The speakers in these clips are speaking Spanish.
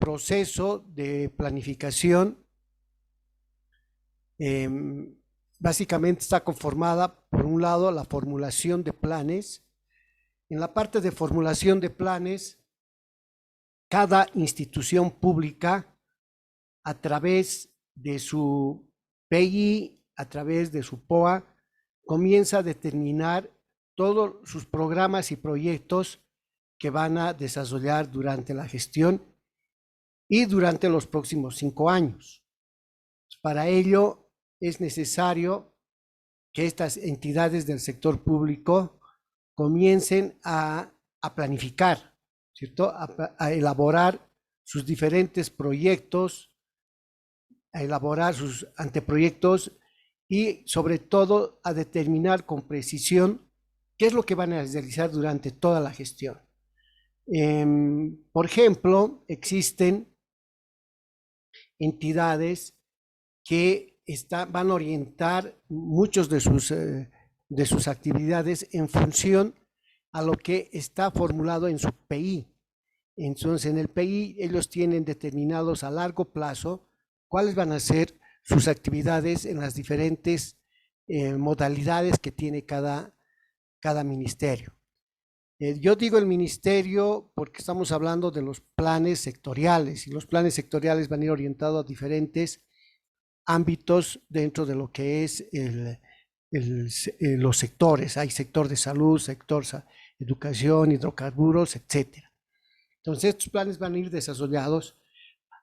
proceso de planificación básicamente está conformada, por un lado, la formulación de planes. En la parte de formulación de planes, cada institución pública, a través de su PI, a través de su POA, comienza a determinar todos sus programas y proyectos que van a desarrollar durante la gestión y durante los próximos 5 años. Para ello es necesario que estas entidades del sector público comiencen a planificar, ¿cierto? A elaborar sus diferentes proyectos, a elaborar sus anteproyectos y sobre todo a determinar con precisión qué es lo que van a realizar durante toda la gestión. Por ejemplo, existen entidades que van a orientar muchos de sus actividades en función a lo que está formulado en su PI. Entonces, en el PI ellos tienen determinados a largo plazo cuáles van a ser sus actividades en las diferentes modalidades que tiene cada ministerio. Yo digo el ministerio porque estamos hablando de los planes sectoriales, y los planes sectoriales van a ir orientados a diferentes ámbitos dentro de lo que es los sectores. Hay sector de salud, sector educación, hidrocarburos, etcétera. Entonces, estos planes van a ir desarrollados.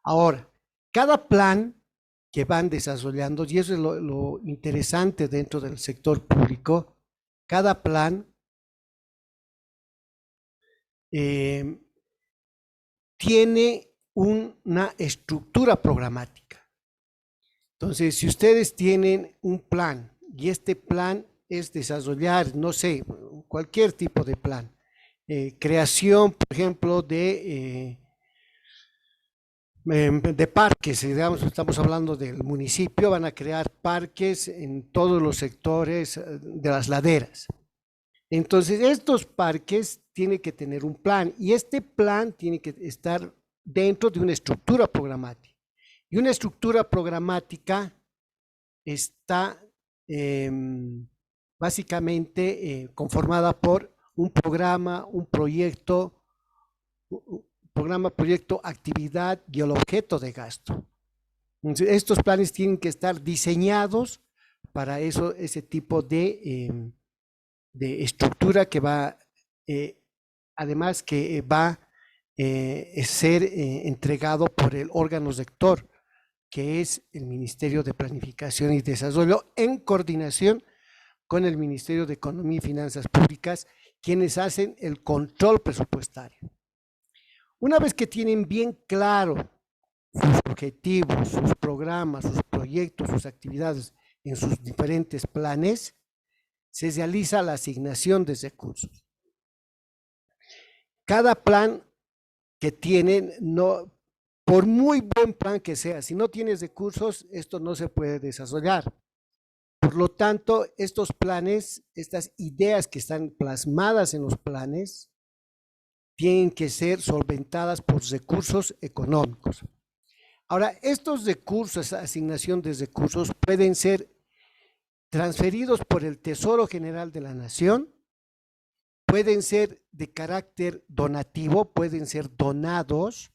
Ahora, cada plan que van desarrollando, y eso es lo interesante dentro del sector público, cada plan tiene una estructura programática. Entonces, si ustedes tienen un plan y este plan es desarrollar, no sé, cualquier tipo de plan, creación, por ejemplo, de parques, digamos, estamos hablando del municipio, van a crear parques en todos los sectores de las laderas. Entonces, estos parques tienen que tener un plan y este plan tiene que estar dentro de una estructura programática. Y una estructura programática está básicamente conformada por un programa, un proyecto, programa, proyecto, actividad y el objeto de gasto. Entonces, estos planes tienen que estar diseñados para eso, ese tipo de estructura que va, además que va a ser entregado por el órgano rector, que es el Ministerio de Planificación y Desarrollo, en coordinación con el Ministerio de Economía y Finanzas Públicas, quienes hacen el control presupuestario. Una vez que tienen bien claro sus objetivos, sus programas, sus proyectos, sus actividades en sus diferentes planes, se realiza la asignación de recursos. Cada plan que tienen, no, por muy buen plan que sea, si no tienes recursos, esto no se puede desarrollar. Por lo tanto, estos planes, estas ideas que están plasmadas en los planes, tienen que ser solventadas por recursos económicos. Ahora, estos recursos, asignación de recursos, pueden ser transferidos por el Tesoro General de la Nación, pueden ser de carácter donativo, pueden ser donados,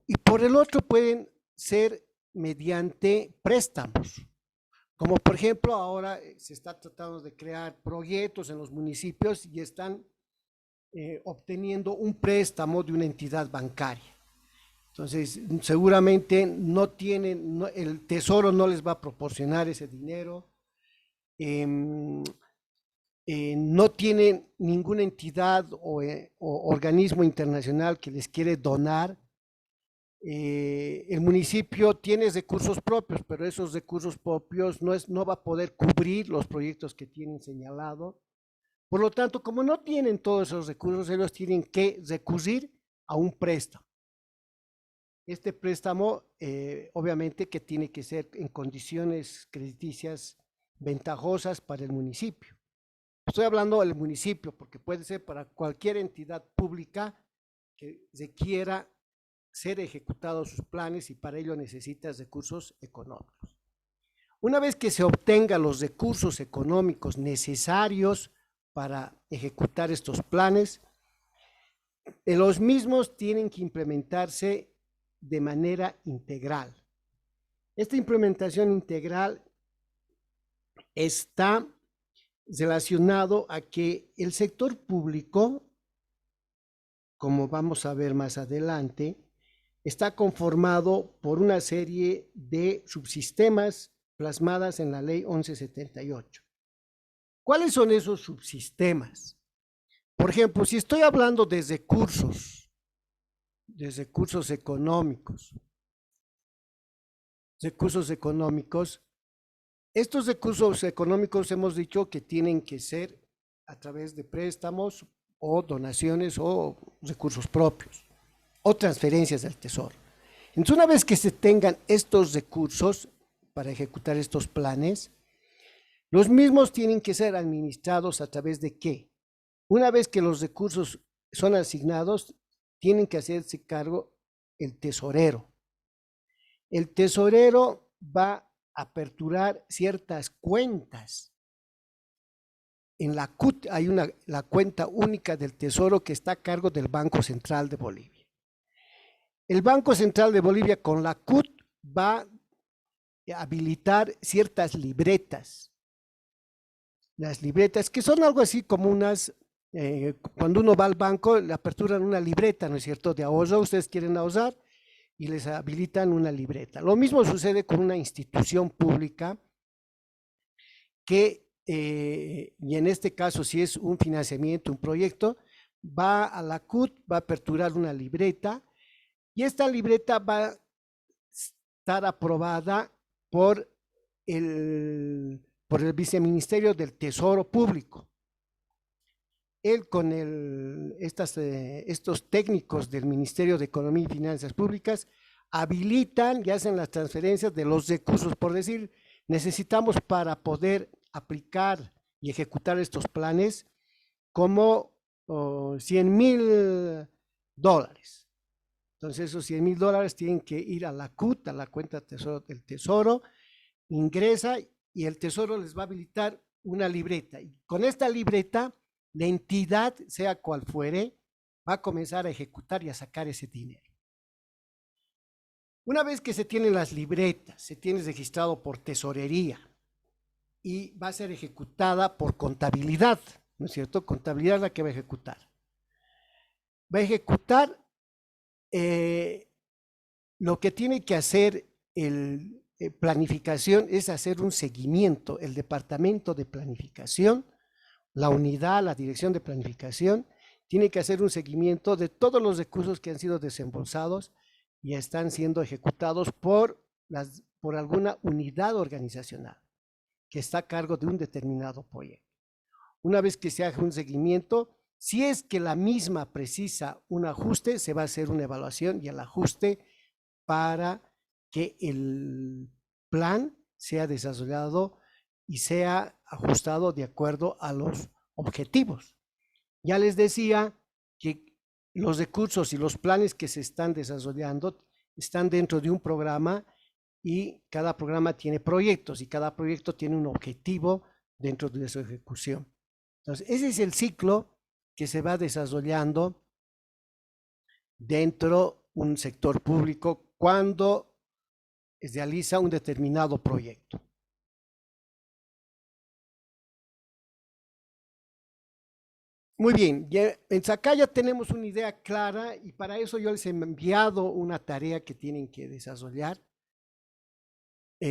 y por el otro pueden ser mediante préstamos. Como por ejemplo ahora se está tratando de crear proyectos en los municipios y están obteniendo un préstamo de una entidad bancaria. Entonces, seguramente no tienen, el Tesoro no les va a proporcionar ese dinero, no tienen ninguna entidad o organismo internacional que les quiere donar. El municipio tiene recursos propios, pero esos recursos propios no va a poder cubrir los proyectos que tienen señalado. Por lo tanto, como no tienen todos esos recursos, ellos tienen que recurrir a un préstamo. Este préstamo, obviamente, que tiene que ser en condiciones crediticias ventajosas para el municipio. Estoy hablando del municipio porque puede ser para cualquier entidad pública que requiera ser ejecutados sus planes y para ello necesitas recursos económicos. Una vez que se obtengan los recursos económicos necesarios para ejecutar estos planes, los mismos tienen que implementarse de manera integral. Esta implementación integral está relacionado a que el sector público, como vamos a ver más adelante, está conformado por una serie de subsistemas plasmadas en la Ley 1178. ¿Cuáles son esos subsistemas? Por ejemplo, si estoy hablando de recursos económicos, estos recursos económicos hemos dicho que tienen que ser a través de préstamos o donaciones o recursos propios o transferencias del tesoro. Entonces, una vez que se tengan estos recursos para ejecutar estos planes, los mismos tienen que ser administrados a través de ¿qué? Una vez que los recursos son asignados, tienen que hacerse cargo el tesorero. El tesorero va a aperturar ciertas cuentas. En la CUT hay la cuenta única del Tesoro que está a cargo del Banco Central de Bolivia. El Banco Central de Bolivia con la CUT va a habilitar ciertas libretas. Las libretas que son algo así como unas, cuando uno va al banco le aperturan una libreta, ¿no es cierto?, de ahorro. Ustedes quieren ahorrar y les habilitan una libreta. Lo mismo sucede con una institución pública que, y en este caso si es un financiamiento, un proyecto, va a la CUT, va a aperturar una libreta y esta libreta va a estar aprobada por el Viceministerio del Tesoro Público. Él con estos técnicos del Ministerio de Economía y Finanzas Públicas habilitan y hacen las transferencias de los recursos. Por decir, necesitamos para poder aplicar y ejecutar estos planes como $100,000. Entonces esos $100,000 tienen que ir a la CUT, a la cuenta del Tesoro, ingresa y el Tesoro les va a habilitar una libreta. Y con esta libreta, la entidad, sea cual fuere, va a comenzar a ejecutar y a sacar ese dinero. Una vez que se tienen las libretas, se tiene registrado por tesorería y va a ser ejecutada por contabilidad, ¿no es cierto? Contabilidad es la que va a ejecutar. Va a ejecutar lo que tiene que hacer el planificación es hacer un seguimiento. El departamento de planificación, la unidad, la dirección de planificación, tiene que hacer un seguimiento de todos los recursos que han sido desembolsados y están siendo ejecutados por alguna unidad organizacional que está a cargo de un determinado proyecto. Una vez que se haga un seguimiento, si es que la misma precisa un ajuste, se va a hacer una evaluación y el ajuste para que el plan sea desarrollado y sea ajustado de acuerdo a los objetivos. Ya les decía que los recursos y los planes que se están desarrollando están dentro de un programa y cada programa tiene proyectos y cada proyecto tiene un objetivo dentro de su ejecución. Entonces, ese es el ciclo que se va desarrollando dentro de un sector público cuando realiza un determinado proyecto. Muy bien, acá ya tenemos una idea clara y para eso yo les he enviado una tarea que tienen que desarrollar,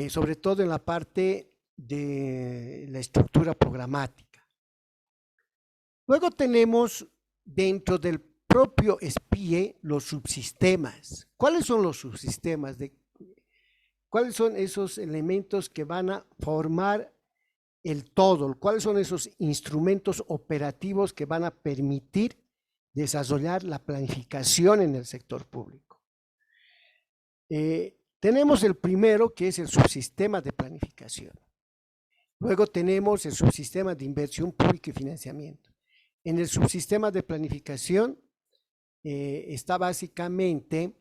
sobre todo en la parte de la estructura programática. Luego tenemos dentro del propio SPIE los subsistemas. ¿Cuáles son los subsistemas? ¿Cuáles son esos elementos que van a formar el todo? ¿Cuáles son esos instrumentos operativos que van a permitir desarrollar la planificación en el sector público? Tenemos el primero, que es el subsistema de planificación. Luego tenemos el subsistema de inversión pública y financiamiento. En el subsistema de planificación está básicamente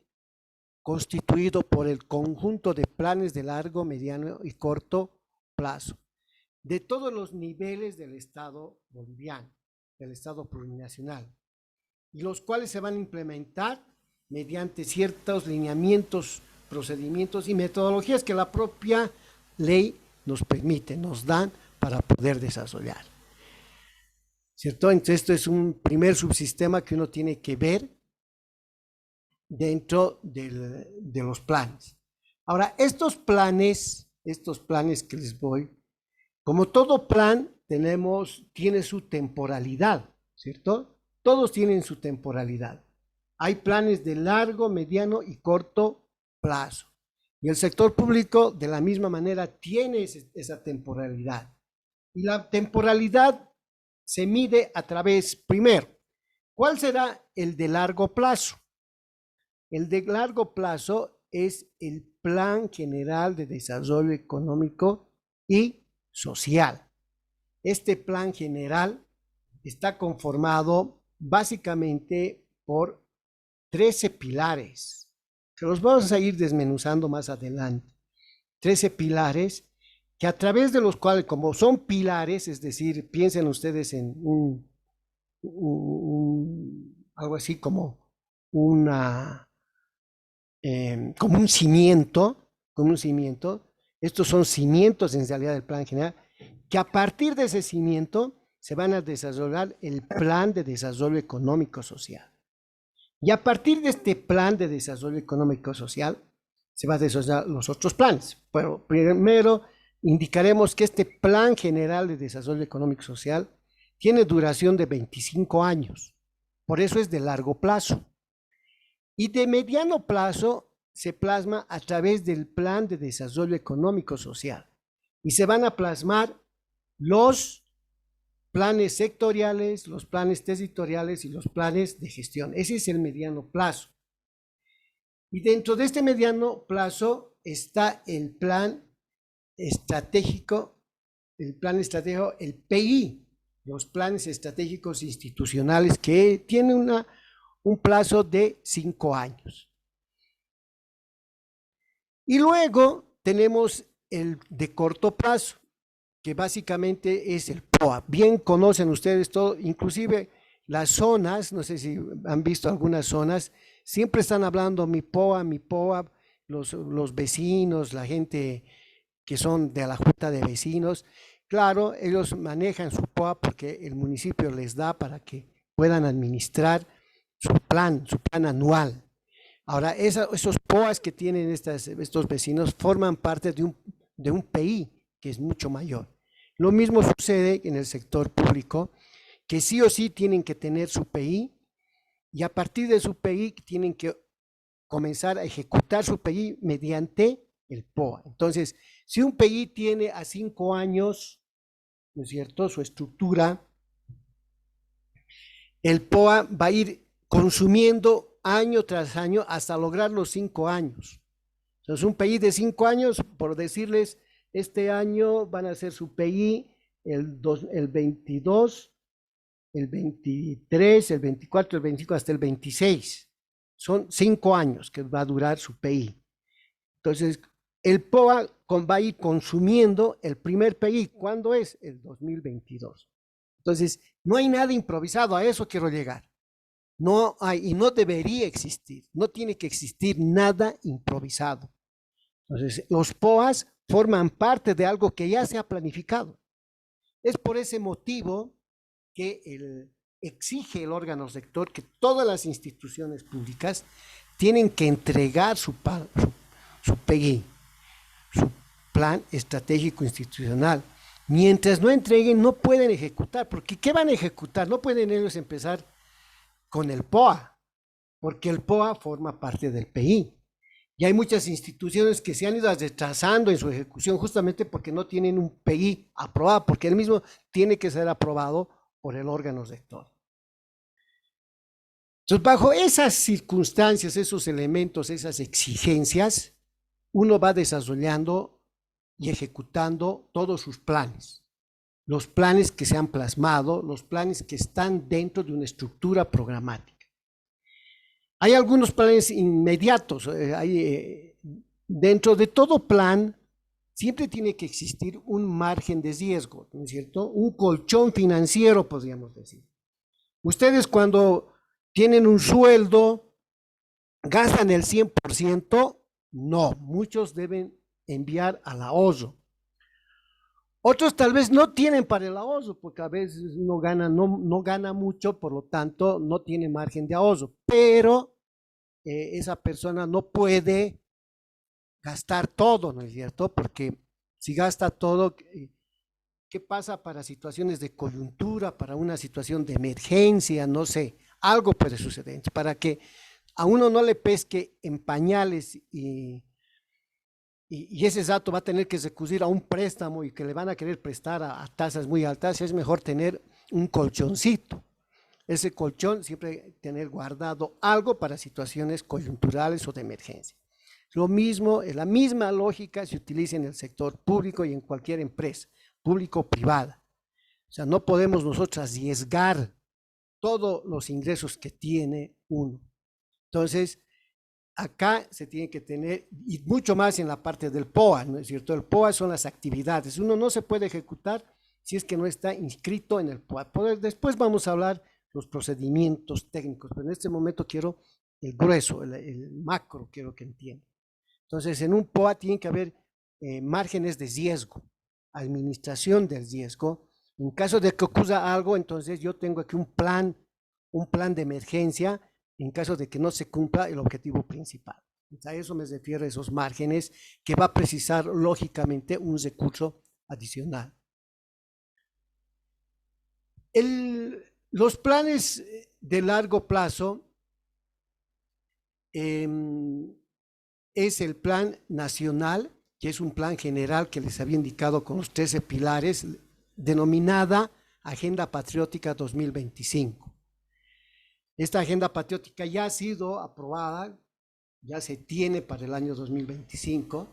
constituido por el conjunto de planes de largo, mediano y corto plazo de todos los niveles del Estado boliviano, del Estado plurinacional, y los cuales se van a implementar mediante ciertos lineamientos, procedimientos y metodologías que la propia ley nos permite, nos dan para poder desarrollar. ¿Cierto? Entonces, esto es un primer subsistema que uno tiene que ver dentro de los planes. Ahora, estos planes que les voy, como todo plan, tiene su temporalidad, ¿cierto? Todos tienen su temporalidad. Hay planes de largo, mediano y corto plazo. Y el sector público, de la misma manera, tiene esa temporalidad. Y la temporalidad se mide a través, primero, ¿cuál será el de largo plazo? El de largo plazo es el Plan General de Desarrollo Económico y Social. Este plan general está conformado básicamente por 13 pilares, que los vamos a ir desmenuzando más adelante. 13 pilares que a través de los cuales, como son pilares, es decir, piensen ustedes en algo así como como un cimiento, estos son cimientos en realidad del plan general, que a partir de ese cimiento se van a desarrollar el plan de desarrollo económico social. Y a partir de este plan de desarrollo económico social se van a desarrollar los otros planes. Pero primero indicaremos que este plan general de desarrollo económico social tiene duración de 25 años. Por eso es de largo plazo. Y de mediano plazo se plasma a través del plan de desarrollo económico social. Y se van a plasmar los planes sectoriales, los planes territoriales y los planes de gestión. Ese es el mediano plazo. Y dentro de este mediano plazo está el plan estratégico, el PI, los planes estratégicos institucionales, que tienen un plazo de 5 años. Y luego tenemos el de corto plazo, que básicamente es el POA. Bien conocen ustedes todo, inclusive las zonas, no sé si han visto algunas zonas, siempre están hablando mi POA, los vecinos, la gente que son de la junta de vecinos. Claro, ellos manejan su POA porque el municipio les da para que puedan administrar su plan anual. Ahora, esos POAs que tienen estos vecinos forman parte de un PI que es mucho mayor. Lo mismo sucede en el sector público, que sí o sí tienen que tener su PI, y a partir de su PI tienen que comenzar a ejecutar su PI mediante el POA. Entonces, si un PI tiene a 5 años, ¿no es cierto?, su estructura, el POA va a ir consumiendo año tras año hasta lograr los 5 años. Entonces, un PI de 5 años, por decirles, este año van a hacer su PI el 22, el 23, el 24, el 25, hasta el 26. Son 5 años que va a durar su PI. Entonces, el POA va a ir consumiendo el primer PI. ¿Cuándo es? El 2022. Entonces, no hay nada improvisado, a eso quiero llegar. No hay, y no debería existir, no tiene que existir nada improvisado. Entonces, los POAs forman parte de algo que ya se ha planificado. Es por ese motivo que exige el órgano rector que todas las instituciones públicas tienen que entregar su PEGI, su plan estratégico institucional. Mientras no entreguen, no pueden ejecutar, porque ¿qué van a ejecutar? No pueden ellos empezar con el POA, porque el POA forma parte del PI. Y hay muchas instituciones que se han ido retrasando en su ejecución justamente porque no tienen un PI aprobado, porque el mismo tiene que ser aprobado por el órgano rector. Entonces, bajo esas circunstancias, esos elementos, esas exigencias, uno va desarrollando y ejecutando todos sus planes. Los planes que se han plasmado, los planes que están dentro de una estructura programática. Hay algunos planes inmediatos. Dentro de todo plan, siempre tiene que existir un margen de riesgo, ¿no es cierto? Un colchón financiero, podríamos decir. Ustedes cuando tienen un sueldo, ¿gastan el 100%? No, muchos deben enviar al ahorro. Otros tal vez no tienen para el ahorro, porque a veces no gana mucho, por lo tanto no tiene margen de ahorro, pero esa persona no puede gastar todo, ¿no es cierto? Porque si gasta todo, ¿qué pasa para situaciones de coyuntura, para una situación de emergencia? No sé, algo puede suceder. Para que a uno no le pesque en pañales y ese dato va a tener que recurrir a un préstamo y que le van a querer prestar a tasas muy altas, es mejor tener un colchoncito. Ese colchón siempre tener guardado algo para situaciones coyunturales o de emergencia. Lo mismo, la misma lógica se utiliza en el sector público y en cualquier empresa, público o privada. O sea, no podemos nosotros arriesgar todos los ingresos que tiene uno. Entonces, acá se tiene que tener, y mucho más en la parte del POA, ¿no es cierto? El POA son las actividades. Uno no se puede ejecutar si es que no está inscrito en el POA. Después vamos a hablar los procedimientos técnicos, pero en este momento quiero el grueso, el macro, quiero que entiendan. Entonces, en un POA tiene que haber márgenes de riesgo, administración del riesgo. En caso de que ocurra algo, entonces yo tengo aquí un plan de emergencia en caso de que no se cumpla el objetivo principal. A eso me refiero, a esos márgenes que va a precisar lógicamente un recurso adicional. Los planes de largo plazo es el plan nacional, que es un plan general que les había indicado con los 13 pilares, denominada Agenda Patriótica 2025. Esta Agenda Patriótica ya ha sido aprobada, ya se tiene para el año 2025.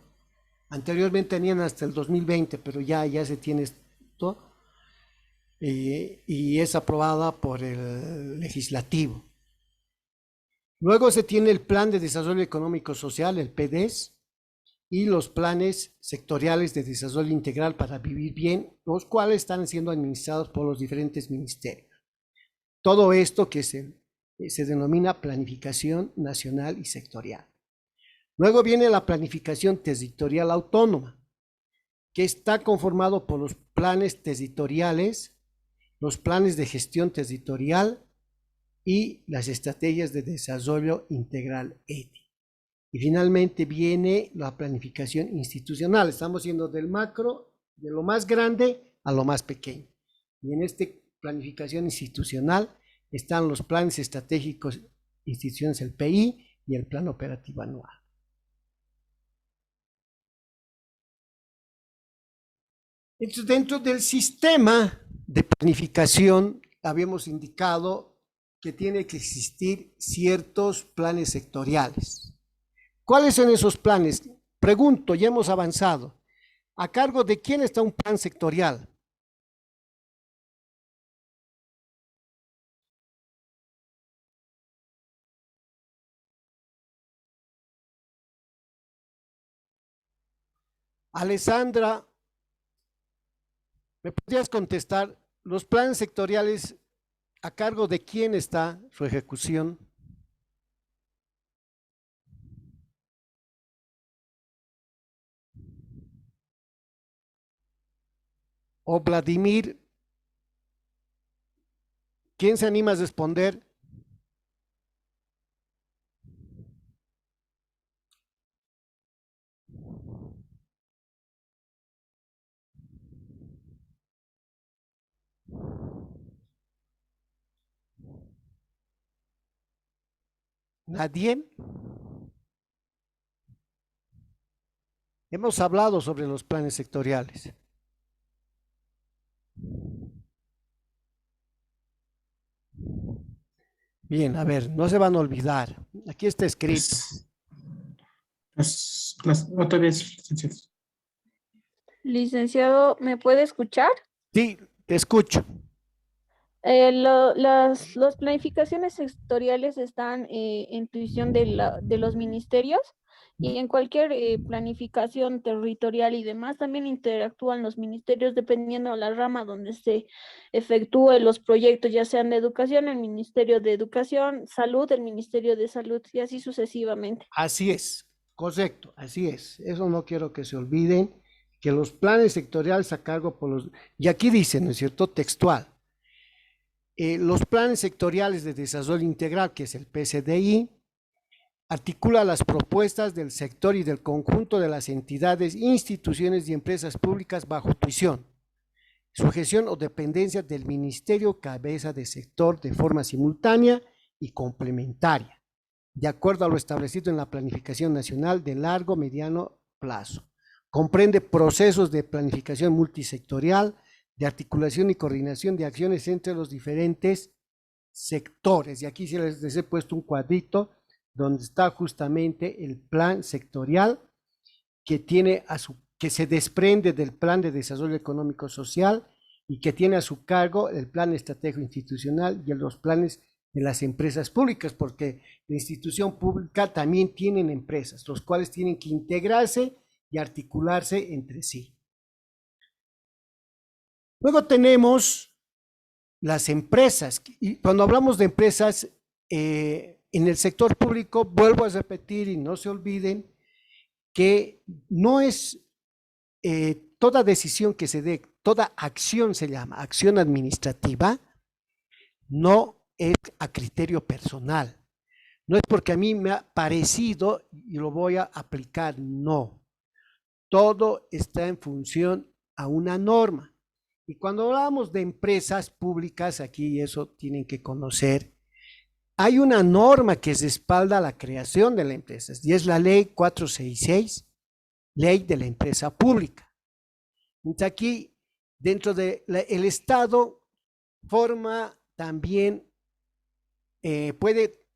Anteriormente tenían hasta el 2020, pero ya se tiene esto y es aprobada por el legislativo. Luego se tiene el Plan de Desarrollo Económico Social, el PDES, y los planes sectoriales de desarrollo integral para vivir bien, los cuales están siendo administrados por los diferentes ministerios. Todo esto que se denomina planificación nacional y sectorial. Luego viene la planificación territorial autónoma, que está conformado por los planes territoriales, los planes de gestión territorial y las estrategias de desarrollo integral ETI. Y finalmente viene la planificación institucional. Estamos yendo del macro, de lo más grande a lo más pequeño. Y en esta planificación institucional están los planes estratégicos, instituciones, el PI y el plan operativo anual. Entonces, dentro del sistema de planificación, habíamos indicado que tiene que existir ciertos planes sectoriales. ¿Cuáles son esos planes? Pregunto, ya hemos avanzado. ¿A cargo de quién está un plan sectorial? Alessandra, ¿me podrías contestar? ¿Los planes sectoriales a cargo de quién está su ejecución? O Vladimir, ¿quién se anima a responder? ¿Nadie? Hemos hablado sobre los planes sectoriales. Bien, a ver, no se van a olvidar. Aquí está escrito. Otra vez, licenciado. Licenciado, ¿me puede escuchar? Sí, te escucho. Las planificaciones sectoriales están en intuición de los ministerios y en cualquier planificación territorial y demás también interactúan los ministerios dependiendo de la rama donde se efectúen los proyectos, ya sean de educación, el Ministerio de Educación, Salud, el Ministerio de Salud y así sucesivamente. Así es, correcto, así es. Eso no quiero que se olviden, que los planes sectoriales a cargo por los... Y aquí dice, ¿no es cierto?, textual. Los planes sectoriales de desarrollo integral, que es el PSDI, articula las propuestas del sector y del conjunto de las entidades, instituciones y empresas públicas bajo tuición, sujeción o dependencia del ministerio cabeza de sector de forma simultánea y complementaria, de acuerdo a lo establecido en la planificación nacional de largo, mediano plazo. Comprende procesos de planificación multisectorial, de articulación y coordinación de acciones entre los diferentes sectores. Y aquí sí les he puesto un cuadrito donde está justamente el plan sectorial que tiene que se desprende del plan de desarrollo económico social y que tiene a su cargo el plan estratégico institucional y los planes de las empresas públicas, porque la institución pública también tienen empresas, los cuales tienen que integrarse y articularse entre sí. Luego tenemos las empresas, y cuando hablamos de empresas en el sector público, vuelvo a repetir y no se olviden que no es toda decisión que se dé, toda acción se llama acción administrativa, no es a criterio personal. No es porque a mí me ha parecido y lo voy a aplicar, no. Todo está en función a una norma. Y cuando hablamos de empresas públicas, aquí eso tienen que conocer, hay una norma que respalda la creación de la empresa y es la ley 466, ley de la empresa pública. Entonces aquí, dentro del Estado, forma también, puede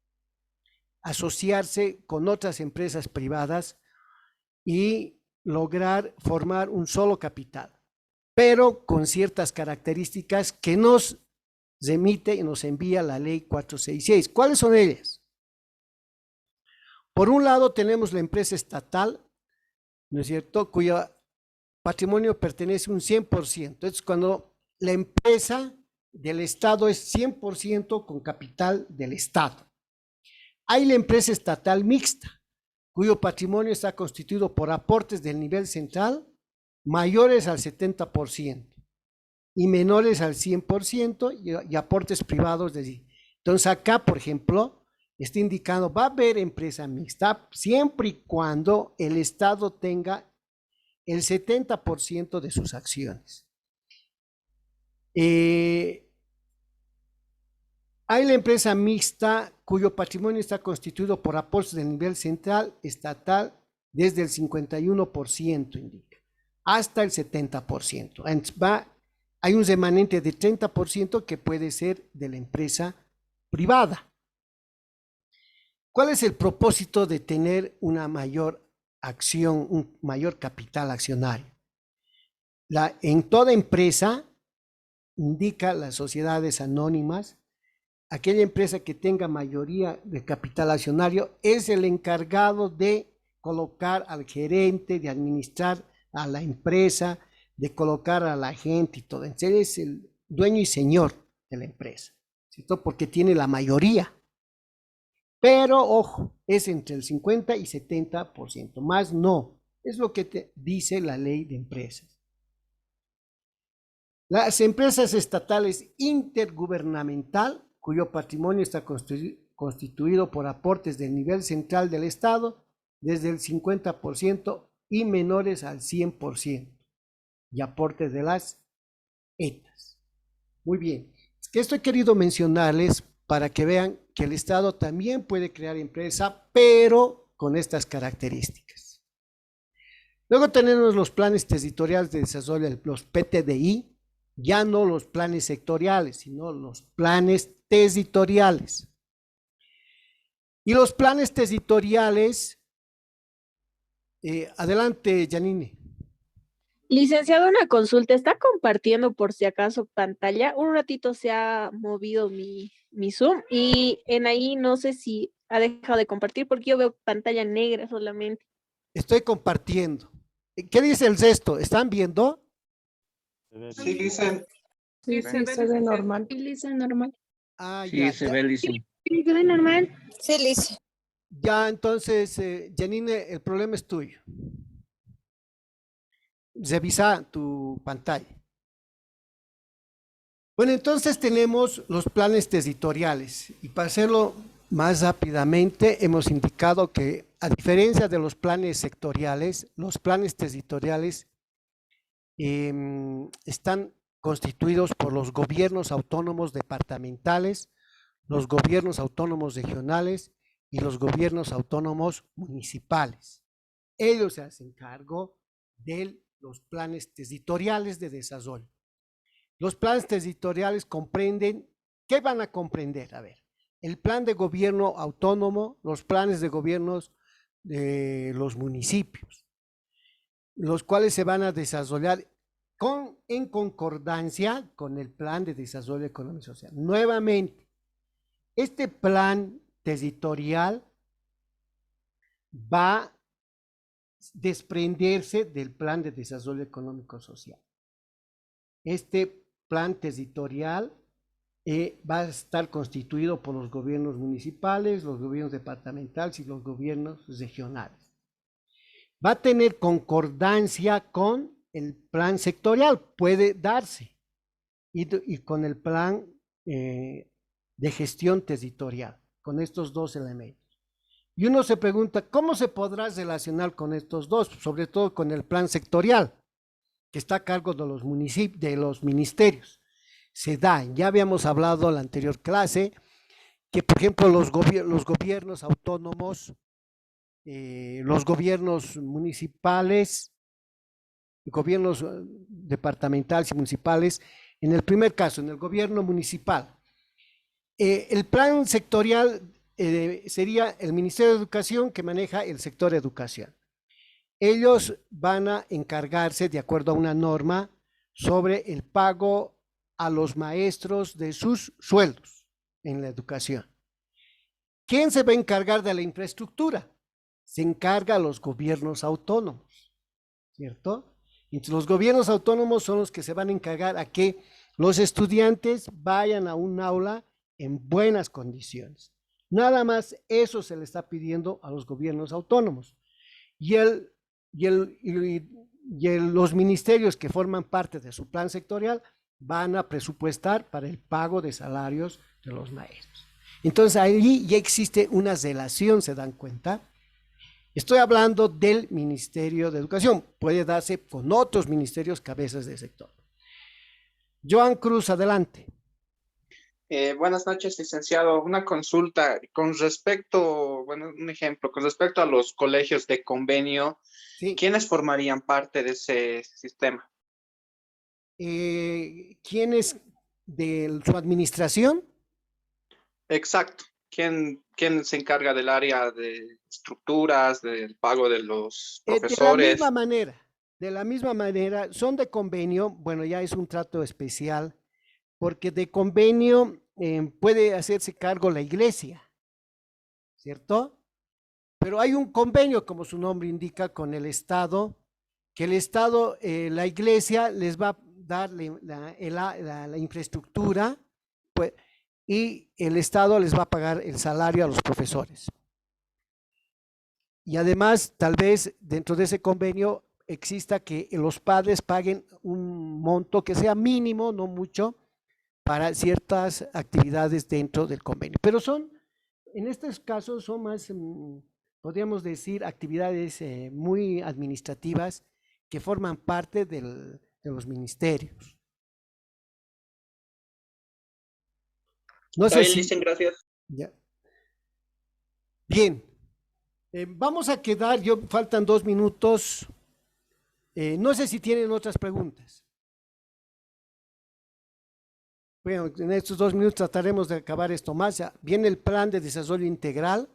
asociarse con otras empresas privadas y lograr formar un solo capital, pero con ciertas características que nos remite y nos envía la ley 466. ¿Cuáles son ellas? Por un lado tenemos la empresa estatal, ¿no es cierto?, cuyo patrimonio pertenece un 100%. Entonces, cuando la empresa del Estado es 100% con capital del Estado. Hay la empresa estatal mixta, cuyo patrimonio está constituido por aportes del nivel central mayores al 70% y menores al 100% y aportes privados de sí. Entonces acá, por ejemplo, está indicando, va a haber empresa mixta siempre y cuando el Estado tenga el 70% de sus acciones. Hay la empresa mixta cuyo patrimonio está constituido por aportes del nivel central estatal desde el 51%, indica, hasta el 70%. Hay un remanente de 30% que puede ser de la empresa privada. ¿Cuál es el propósito de tener una mayor acción, un mayor capital accionario? En toda empresa, indica las sociedades anónimas, aquella empresa que tenga mayoría de capital accionario es el encargado de colocar al gerente, de administrar a la empresa, de colocar a la gente y todo. Entonces, él es el dueño y señor de la empresa, ¿cierto? Porque tiene la mayoría. Pero, ojo, es entre el 50 y 70%, más no. Es lo que te dice la ley de empresas. Las empresas estatales intergubernamental, cuyo patrimonio está constituido por aportes del nivel central del Estado, desde el 50% y menores al 100%, y aportes de las ETAs. Muy bien, es que esto he querido mencionarles para que vean que el Estado también puede crear empresa, pero con estas características. Luego tenemos los planes territoriales de desarrollo, los PTDI, ya no los planes sectoriales, sino los planes territoriales. Y los planes territoriales, adelante, Janine. Licenciado, una consulta. ¿Está compartiendo por si acaso pantalla? Un ratito se ha movido mi Zoom y en ahí no sé si ha dejado de compartir porque yo veo pantalla negra solamente. Estoy compartiendo. ¿Qué dice el sexto? ¿Están viendo? Sí, Lisa. Sí, sí, se ve normal. Lisa, normal. Ah, Sí, ya, se ya. ve, Lizzy. Sí, se ve normal. Sí, Liz. Ya, entonces, Janine, el problema es tuyo. Revisa tu pantalla. Bueno, entonces tenemos los planes territoriales y para hacerlo más rápidamente hemos indicado que a diferencia de los planes sectoriales, los planes territoriales están constituidos por los gobiernos autónomos departamentales, los gobiernos autónomos regionales y los gobiernos autónomos municipales. Ellos se hacen cargo de los planes territoriales de desarrollo. Los planes territoriales comprenden, ¿qué van a comprender? A ver, el plan de gobierno autónomo, los planes de gobiernos de los municipios, los cuales se van a desarrollar en concordancia con el plan de desarrollo económico y social. Nuevamente, este plan territorial va a desprenderse del plan de desarrollo económico y social. Este plan territorial va a estar constituido por los gobiernos municipales, los gobiernos departamentales y los gobiernos regionales. Va a tener concordancia con el plan sectorial, puede darse, y con el plan de gestión territorial, con estos dos elementos. Y uno se pregunta, ¿cómo se podrá relacionar con estos dos? Sobre todo con el plan sectorial, que está a cargo de los municipios, de los ministerios. Se da, ya habíamos hablado en la anterior clase, que por ejemplo los gobiernos autónomos, los gobiernos municipales, gobiernos departamentales y municipales, en el primer caso, en el gobierno municipal, el plan sectorial sería el Ministerio de Educación que maneja el sector educación. Ellos van a encargarse, de acuerdo a una norma, sobre el pago a los maestros de sus sueldos en la educación. ¿Quién se va a encargar de la infraestructura? Se encarga a los gobiernos autónomos, ¿cierto? Entonces, los gobiernos autónomos son los que se van a encargar a que los estudiantes vayan a un aula en buenas condiciones. Nada más eso se le está pidiendo a los gobiernos autónomos. Los ministerios que forman parte de su plan sectorial van a presupuestar para el pago de salarios de los maestros. Entonces ahí ya existe una relación, ¿se dan cuenta? Estoy hablando del Ministerio de Educación, puede darse con otros ministerios cabezas de sector. Joan Cruz, adelante. Buenas noches, licenciado. Una consulta con respecto, bueno, un ejemplo, con respecto a los colegios de convenio, Sí. ¿quiénes formarían parte de ese sistema? ¿Quiénes de su administración? Exacto. ¿Quién se encarga del área de estructuras, del pago de los profesores? De la misma manera, son de convenio, bueno, ya es un trato especial, porque de convenio puede hacerse cargo la iglesia, ¿cierto? Pero hay un convenio, como su nombre indica, con el Estado, que el Estado, la iglesia les va a dar la infraestructura, pues, y el Estado les va a pagar el salario a los profesores. Y además, tal vez dentro de ese convenio exista que los padres paguen un monto que sea mínimo, no mucho, para ciertas actividades dentro del convenio. Pero en estos casos son más, podríamos decir, actividades muy administrativas que forman parte de los ministerios. No sé si... Gracias. Ya. Bien. Vamos a quedar, faltan 2 minutos. No sé si tienen otras preguntas. Bueno, en estos 2 minutos trataremos de acabar esto más. Ya viene el plan de desarrollo integral.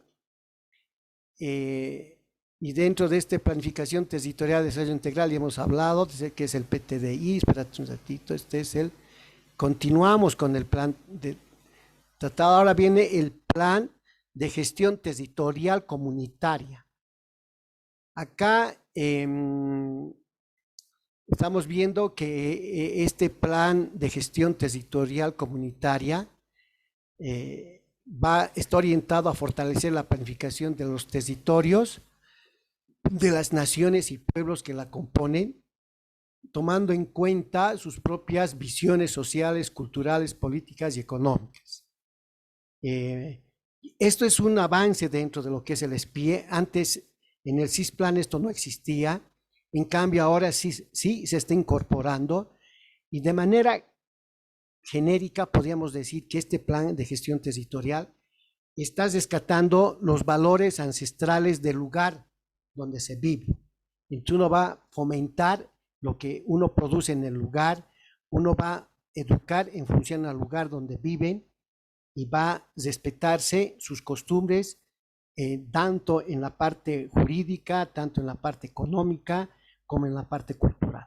Y dentro de esta planificación territorial de desarrollo integral, ya hemos hablado, que es el PTDI, espérate un ratito, continuamos con el plan de tratado, ahora viene el plan de gestión territorial comunitaria. Acá estamos viendo que este plan de gestión territorial comunitaria está orientado a fortalecer la planificación de los territorios, de las naciones y pueblos que la componen, tomando en cuenta sus propias visiones sociales, culturales, políticas y económicas. Esto es un avance dentro de lo que es el SPIE. Antes en el CISPLAN esto no existía, en cambio ahora sí se está incorporando, y de manera genérica podríamos decir que este plan de gestión territorial está rescatando los valores ancestrales del lugar donde se vive. Entonces uno va a fomentar lo que uno produce en el lugar, uno va a educar en función al lugar donde viven y va a respetarse sus costumbres, tanto en la parte jurídica, tanto en la parte económica, como en la parte cultural.